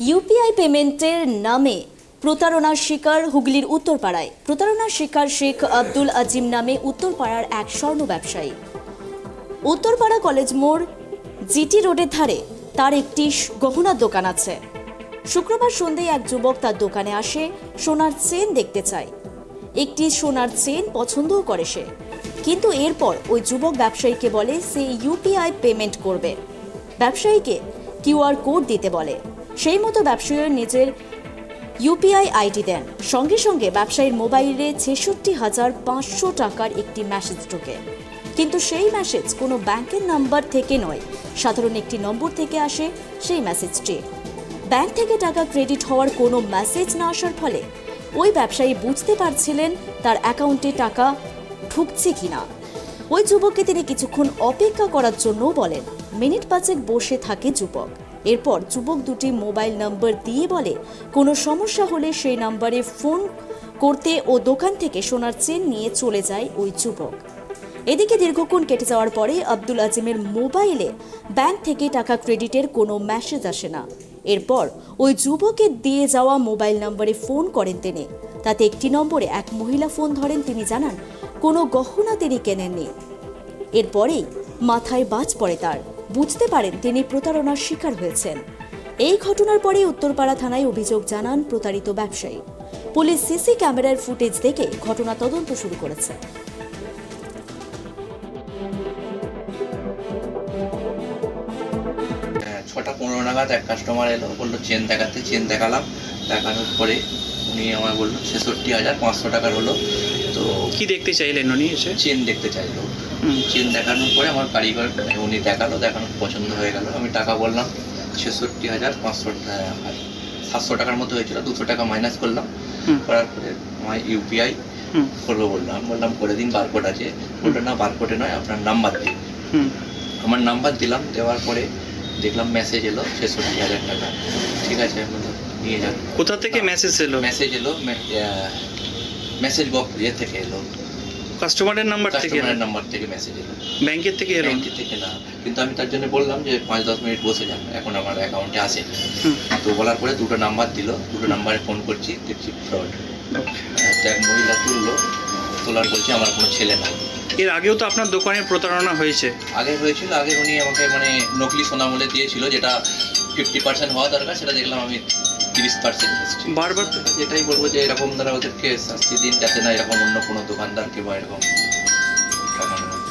UPI পেমেন্টের নামে প্রতারণার শিকার হুগলির উত্তরপাড়ায়। প্রতারণার শিকার শেখ আব্দুল আজিম নামে উত্তরপাড়ার এক স্বর্ণ ব্যবসায়ী। উত্তরপাড়া কলেজ মোড় জিটি রোডের ধারে তার একটি গহনার দোকান আছে। শুক্রবার সন্ধ্যায় এক যুবক তার দোকানে আসে, সোনার চেন দেখতে চায়। একটি সোনার চেন পছন্দও করে সে, কিন্তু এরপর ওই যুবক ব্যবসায়ীকে বলে সে ইউপিআই পেমেন্ট করবে। ব্যবসায়ীকে কিউআর কোড দিতে বলে। সেই মতো ব্যবসায়ী নিজের ইউপিআই আইডি দেন। সঙ্গে সঙ্গে ব্যবসায়ীর মোবাইলে ৬৬,৫০০ টাকার একটি মেসেজ ঢোকে, কিন্তু সেই মেসেজ কোনো ব্যাংকের নাম্বার থেকে নয়, সাধারণ একটি নম্বর থেকে আসে সেই মেসেজটি। ব্যাংক থেকে টাকা ক্রেডিট হওয়ার কোনো মেসেজ না আসার ফলে ওই ব্যবসায়ী বুঝতে পারছিলেন তার অ্যাকাউন্টে টাকা ঢুকছে কিনা। ওই যুবককে তিনি কিছুক্ষণ অপেক্ষা করার জন্য বলেন। মিনিট ৫ বসে থাকে যুবক। এরপর যুবক দুটি মোবাইল নম্বর দিয়ে বলে কোনো সমস্যা হলে সেই নম্বরে ফোন করতে ও দোকান থেকে সোনার চেন নিয়ে চলে যায় ওই যুবক। এদিকে দীর্ঘক্ষণ কেটে যাওয়ার পরে আব্দুল আজিমের মোবাইলে ব্যাংক থেকে টাকা ক্রেডিটের কোনো মেসেজ আসে না। এরপর ওই যুবকের দিয়ে যাওয়া মোবাইল নম্বরে ফোন করেন তিনি। তাতে একটি নম্বরে এক মহিলা ফোন ধরেন। তিনি জানান কোনো গহনা তিনি কেনেননি। এরপরেই মাথায় বাজ পড়ে তার। বুঝতে পারেন তিনি প্রতারণার শিকার হয়েছেন। এই ঘটনার পরে উত্তরপাড়া থানায় অভিযোগ জানান প্রতারিত ব্যবসায়ী। পুলিশ সিসি ক্যামেরার ফুটেজ দেখে ঘটনা তদন্ত শুরু করেছে। 6:15 নাগাদ এক কাস্টমার এলো, বললো চেন দেখাতে। চেন দেখালাম, দেখানোর পরে উনি আমায় বললো ৬৬,৫০০ টাকার হলো। তো কি দেখতে চাইলেন উনি এসে? চেন দেখতে চাইলো। চেন দেখানোর পরে আমার কারিগর উনি দেখানোর পছন্দ হয়ে গেল। আমি টাকা বললাম ৬৬,৫০০ টাকা, ৭০০ টাকার মতো হয়েছিল। 200 টাকা মাইনাস করলাম। করার পরে আমার ইউপিআই করবো বললাম। আমি বললাম করে দিন, বারকোড আছে। বললো না, বারকোডে নয়, আপনার নাম্বার দিন। আমার নাম্বার দিলাম। দেওয়ার পরে দেখলাম মেসেজ এলো ৬৬,০০০ টাকা। ঠিক আছে, আমি বললাম নিয়ে যান। কোথা থেকে মেসেজ এলো? মেসেজ এলো মেসেজ বক্স থেকে এলো, কাস্টমারের নাম্বার থেকে? কাস্টমারের নাম্বার থেকে মেসেজ এলো। ব্যাংকের থেকে এলো? ব্যাংকের থেকে না, কিন্তু আমি তার জন্য বললাম যে ৫-১০ মিনিট বসে যান, এখন আমার অ্যাকাউন্টে আসে। তো বলার পরে দুটো নাম্বার দিল, দুটো নাম্বারে ফোন করছি, দেখছি ফ্রড। এক মহিলা তোলার বলছে আমার কোনো ছেলে নাই। এর আগেও তো আপনার দোকানে প্রতারণা হয়েছে? আগে হয়েছিল। আগে উনি আমাকে নকলি সোনা বলে দিয়েছিল, যেটা 50% হওয়া দরকার, সেটা দেখলাম আমি 30% এসেছি। বারবার এটাই বলবো যে এরকম দ্বারা ওদেরকে শাস্তি দিন, যাতে না এরকম অন্য কোনো দোকানদারকে বা এরকম